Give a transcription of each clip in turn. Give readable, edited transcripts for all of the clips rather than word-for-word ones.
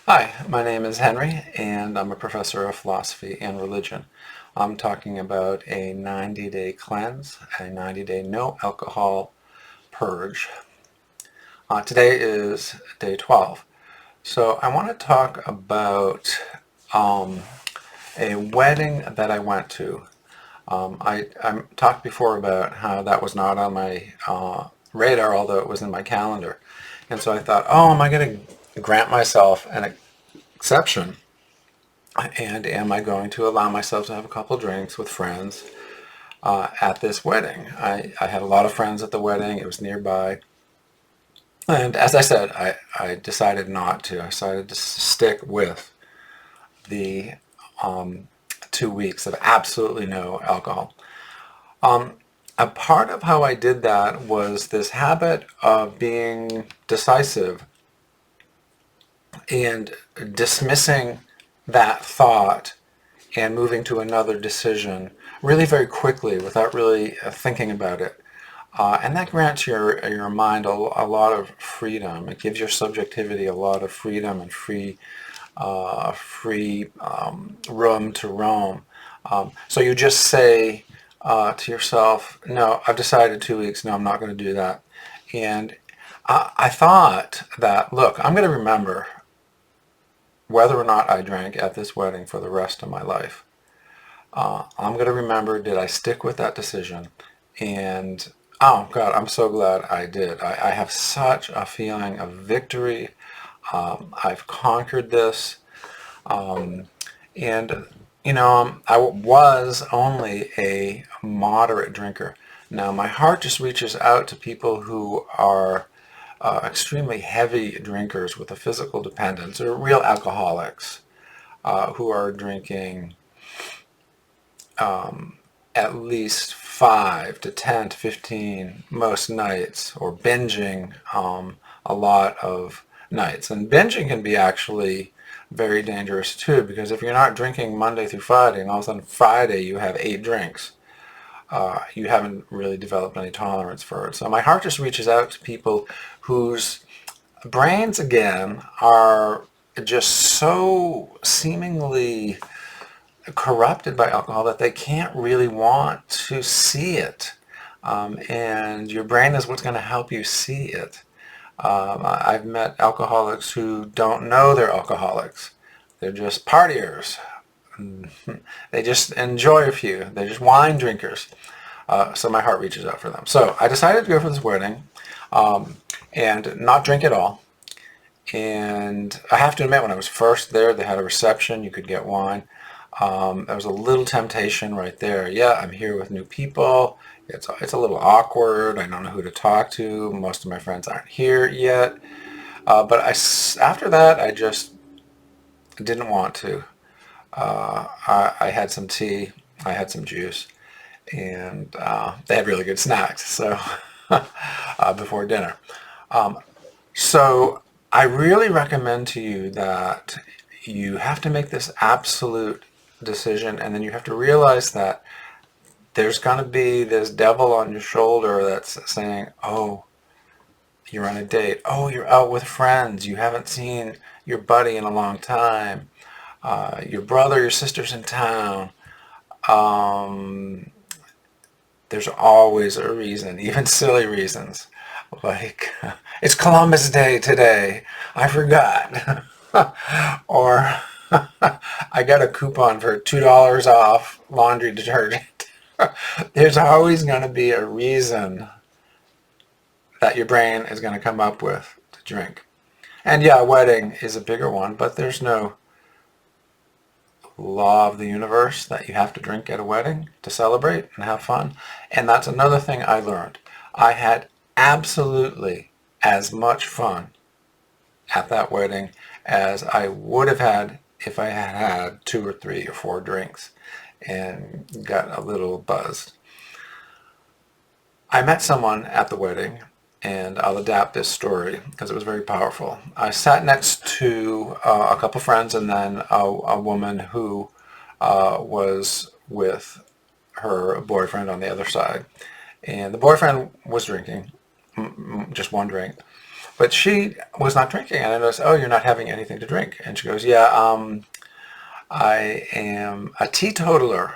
Hi, my name is Henry, and I'm a professor of philosophy and religion. I'm talking about a 90-day cleanse, a 90-day no alcohol purge. Today is day 12. So I want to talk about um, a wedding that I went to. I talked before about how that was not on my radar, although it was in my calendar. And so I thought, oh, am I going to grant myself an exception? And am I going to allow myself to have a couple drinks with friends at this wedding? I had a lot of friends at the wedding. It was nearby. And as I said, I decided not to. I decided to stick with the 2 weeks of absolutely no alcohol. A part of how I did that was this habit of being decisive and dismissing that thought and moving to another decision really very quickly without really thinking about it. And that grants your mind a lot of freedom. It gives your subjectivity a lot of freedom and free room to roam. So you just say to yourself, no, I've decided 2 weeks, no, I'm not going to do that. And I thought that, look, I'm going to remember whether or not I drank at this wedding for the rest of my life. I'm going to remember, did I stick with that decision? And oh God, I'm so glad I did. I have such a feeling of victory. I've conquered this. And, I was only a moderate drinker. Now, my heart just reaches out to people who are extremely heavy drinkers with a physical dependence, or real alcoholics who are drinking at least 5 to 10 to 15 most nights, or binging a lot of nights. And binging can be actually very dangerous too, because if you're not drinking Monday through Friday and all of a sudden Friday you have 8 drinks, you haven't really developed any tolerance for it. So my heart just reaches out to people whose brains, again, are just so seemingly corrupted by alcohol that they can't really want to see it. And your brain is what's going to help you see it. I've met alcoholics who don't know they're alcoholics. They're just partiers. They just enjoy a few. They're just wine drinkers. So my heart reaches out for them. So I decided to go for this wedding and not drink at all. And I have to admit, when I was first there, they had a reception. You could get wine. There was a little temptation right there. Yeah, I'm here with new people. It's a little awkward. I don't know who to talk to. Most of my friends aren't here yet. But after that, I just didn't want to. I had some tea. I had some juice. And they had really good snacks. So before dinner. So I really recommend to you that you have to make this absolute decision, and then you have to realize that there's going to be this devil on your shoulder that's saying, oh, you're on a date. Oh, you're out with friends. You haven't seen your buddy in a long time. Your brother, your sister's in town. Um, there's always a reason, even silly reasons. Like, it's Columbus Day today. I forgot. Or I got a coupon for $2 off laundry detergent. There's always going to be a reason that your brain is going to come up with to drink. And yeah, a wedding is a bigger one, but there's no law of the universe that you have to drink at a wedding to celebrate and have fun. And that's another thing I learned. I had absolutely as much fun at that wedding as I would have had if I had had 2 or 3 or 4 drinks and got a little buzzed. I met someone at the wedding, and I'll adapt this story because it was very powerful. I sat next to a couple friends and then a woman who was with her boyfriend on the other side. And the boyfriend was drinking, just one drink. but she was not drinking. And I noticed, oh, you're not having anything to drink. And she goes, yeah, I am a teetotaler.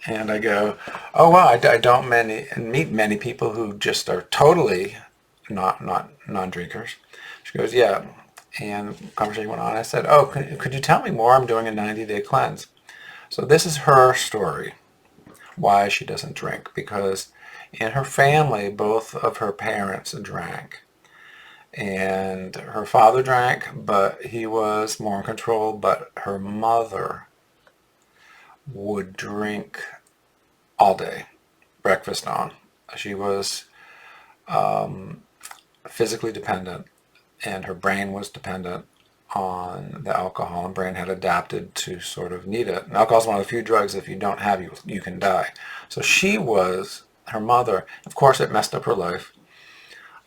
And I go, oh, wow, I don't meet many people who just are totally not non-drinkers. She goes, yeah. And the conversation went on. I said, oh, could you tell me more? I'm doing a 90-day cleanse. So this is her story, why she doesn't drink. Because in her family, both of her parents drank. And her father drank, but he was more in control. But her mother would drink all day, breakfast on. She was physically dependent, and her brain was dependent on the alcohol, and brain had adapted to sort of need it. And alcohol is one of the few drugs, if you don't have you can die. So she was, her mother, of course it messed up her life.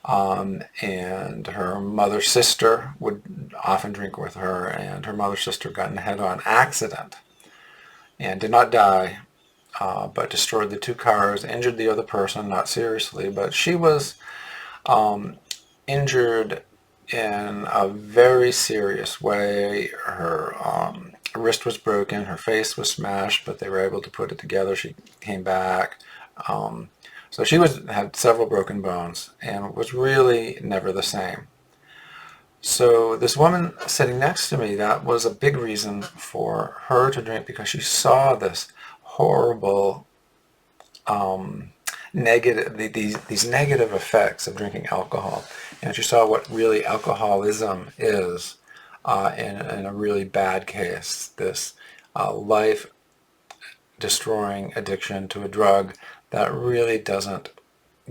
And her mother's sister would often drink with her, and her mother's sister got in a head-on accident and did not die, but destroyed the two cars, injured the other person, not seriously, but she was injured in a very serious way. Her wrist was broken, her face was smashed, but they were able to put it together. She came back. So she had several broken bones and was really never the same. So this woman sitting next to me, that was a big reason for her to drink, because she saw this horrible these negative effects of drinking alcohol, and she saw what really alcoholism is in a really bad case, this life-destroying addiction to a drug that really doesn't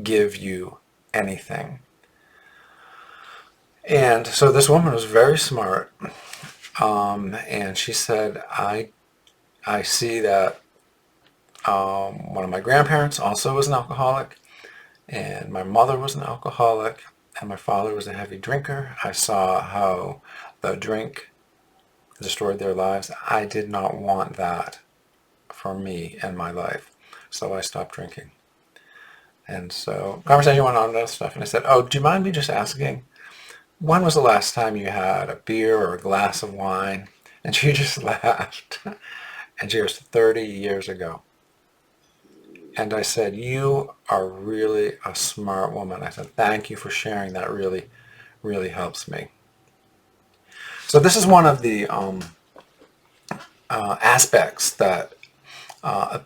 give you anything. And so this woman was very smart, and she said, I see that one of my grandparents also was an alcoholic, and my mother was an alcoholic, and my father was a heavy drinker. I saw how the drink destroyed their lives. I did not want that for me and my life, so I stopped drinking. And so conversation went on and stuff, and I said, oh, do you mind me just asking, when was the last time you had a beer or a glass of wine? And she just laughed. And she goes, 30 years ago. And I said, you are really a smart woman. I said, thank you for sharing. That really, really helps me. So this is one of the aspects that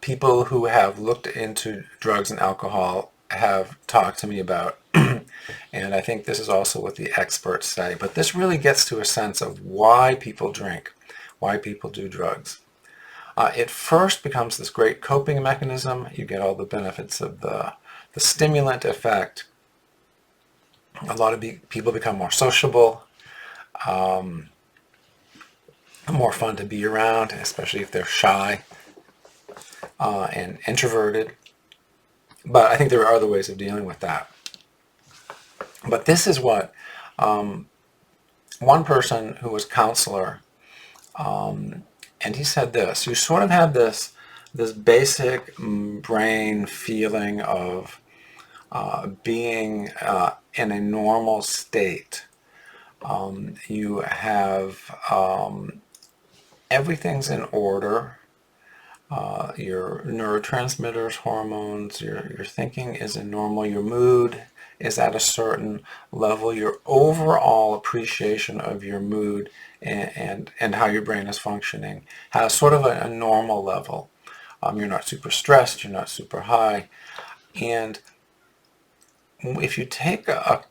people who have looked into drugs and alcohol have talked to me about. And I think this is also what the experts say. But this really gets to a sense of why people drink, why people do drugs. It first becomes this great coping mechanism. You get all the benefits of the stimulant effect. A lot of people become more sociable, more fun to be around, especially if they're shy and introverted. But I think there are other ways of dealing with that. But this is what one person who was counselor, and he said this: you sort of have this basic brain feeling of being in a normal state. You have everything's in order. Your neurotransmitters, hormones, your thinking is in normal. Your mood is at a certain level. Your overall appreciation of your mood and how your brain is functioning has sort of a normal level. You're not super stressed. You're not super high. And if you take a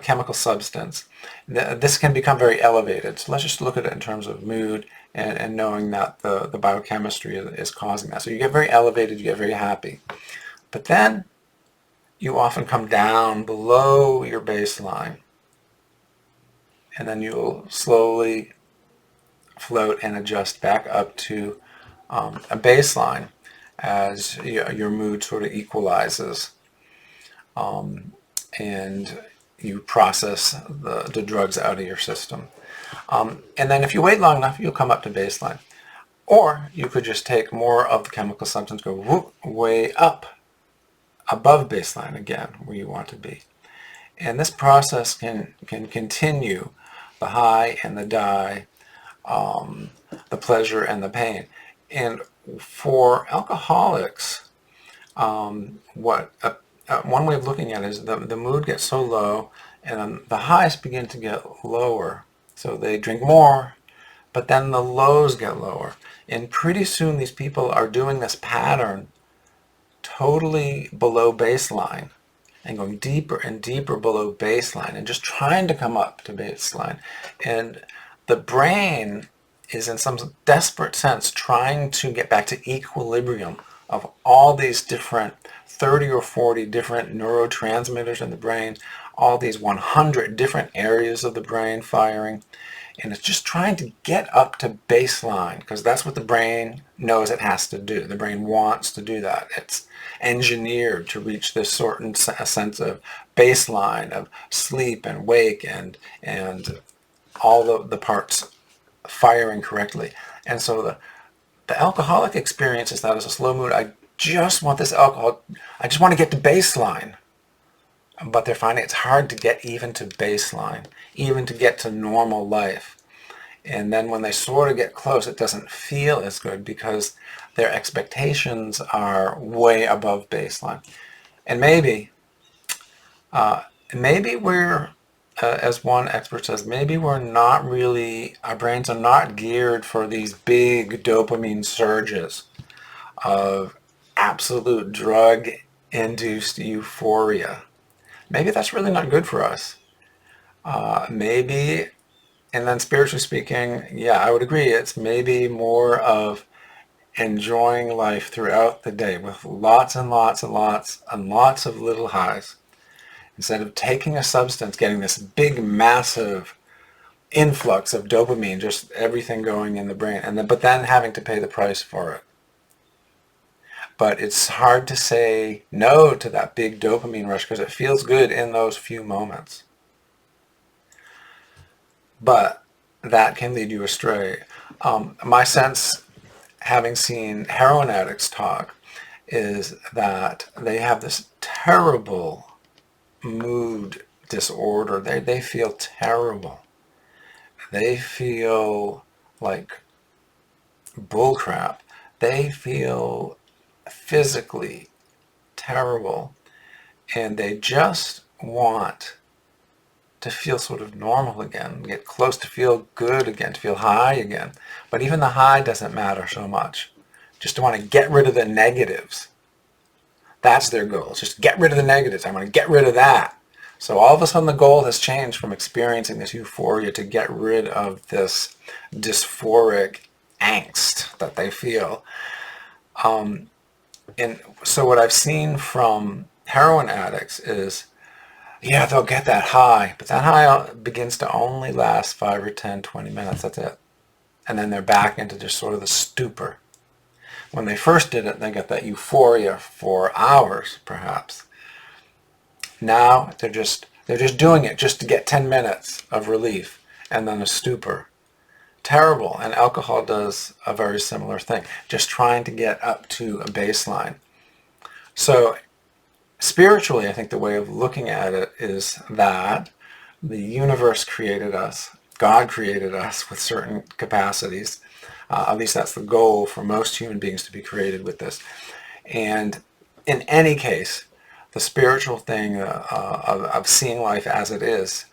chemical substance, this can become very elevated. So let's just look at it in terms of mood and knowing that the biochemistry is causing that. So you get very elevated, you get very happy. But then you often come down below your baseline, and then you'll slowly float and adjust back up to a baseline as your mood sort of equalizes. And you process the drugs out of your system. And then if you wait long enough, you'll come up to baseline. Or you could just take more of the chemical substance, go whoop, way up above baseline again, where you want to be. And this process can continue, the high and the die, the pleasure and the pain. And for alcoholics, one way of looking at it is the mood gets so low and then the highs begin to get lower. So they drink more, but then the lows get lower. And pretty soon these people are doing this pattern totally below baseline and going deeper and deeper below baseline and just trying to come up to baseline. And the brain is in some desperate sense trying to get back to equilibrium of all these different 30 or 40 different neurotransmitters in the brain, all these 100 different areas of the brain firing. And it's just trying to get up to baseline because that's what the brain knows it has to do. The brain wants to do that. It's engineered to reach this certain sense of baseline of sleep and wake and all of the parts firing correctly. And so the alcoholic experience is that as a slow mood, I just want this alcohol, I just want to get to baseline. But they're finding it's hard to get even to baseline, even to get to normal life. And then when they sort of get close, it doesn't feel as good because their expectations are way above baseline. And maybe we're, as one expert says, maybe we're not really, our brains are not geared for these big dopamine surges of absolute drug-induced euphoria. Maybe that's really not good for us. Maybe, and then spiritually speaking, yeah, I would agree. It's maybe more of enjoying life throughout the day with lots and lots and lots and lots of little highs. Instead of taking a substance, getting this big, massive influx of dopamine, just everything going in the brain, but then having to pay the price for it. But it's hard to say no to that big dopamine rush because it feels good in those few moments. But that can lead you astray. My sense, having seen heroin addicts talk, is that they have this terrible mood disorder. They feel terrible. They feel like bullcrap. They feel physically terrible. And they just want to feel sort of normal again, get close to feel good again, to feel high again. But even the high doesn't matter so much. Just to want to get rid of the negatives. That's their goal. It's just get rid of the negatives. I want to get rid of that. So all of a sudden the goal has changed from experiencing this euphoria to get rid of this dysphoric angst that they feel. And so what I've seen from heroin addicts is, yeah, they'll get that high, but that high begins to only last 5 or 10, 20 minutes. That's it. And then they're back into just sort of the stupor. When they first did it, they got that euphoria for hours, perhaps. Now they're just doing it just to get 10 minutes of relief and then a stupor. Terrible. And alcohol does a very similar thing, just trying to get up to a baseline. So spiritually, I think the way of looking at it is that the universe created us. God created us with certain capacities. At least that's the goal for most human beings, to be created with this. And in any case, the spiritual thing of seeing life as it is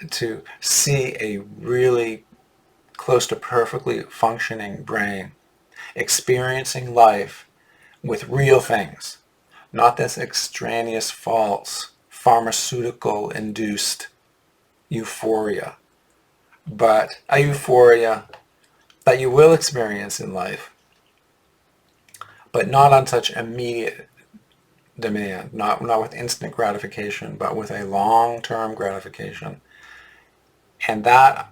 to see a really close to perfectly functioning brain, experiencing life with real things, not this extraneous, false, pharmaceutical-induced euphoria, but a euphoria that you will experience in life, but not on such immediate demand, not with instant gratification, but with a long-term gratification. And that,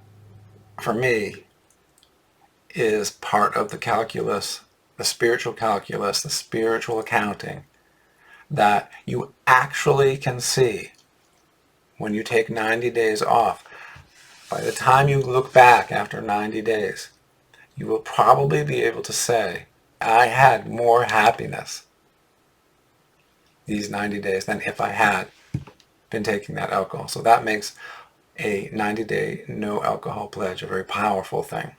for me, is part of the calculus, the spiritual calculus, the spiritual accounting, that you actually can see when you take 90 days off. By the time you look back after 90 days, you will probably be able to say, I had more happiness these 90 days than if I had been taking that alcohol. So that makes a 90-day no alcohol pledge a very powerful thing.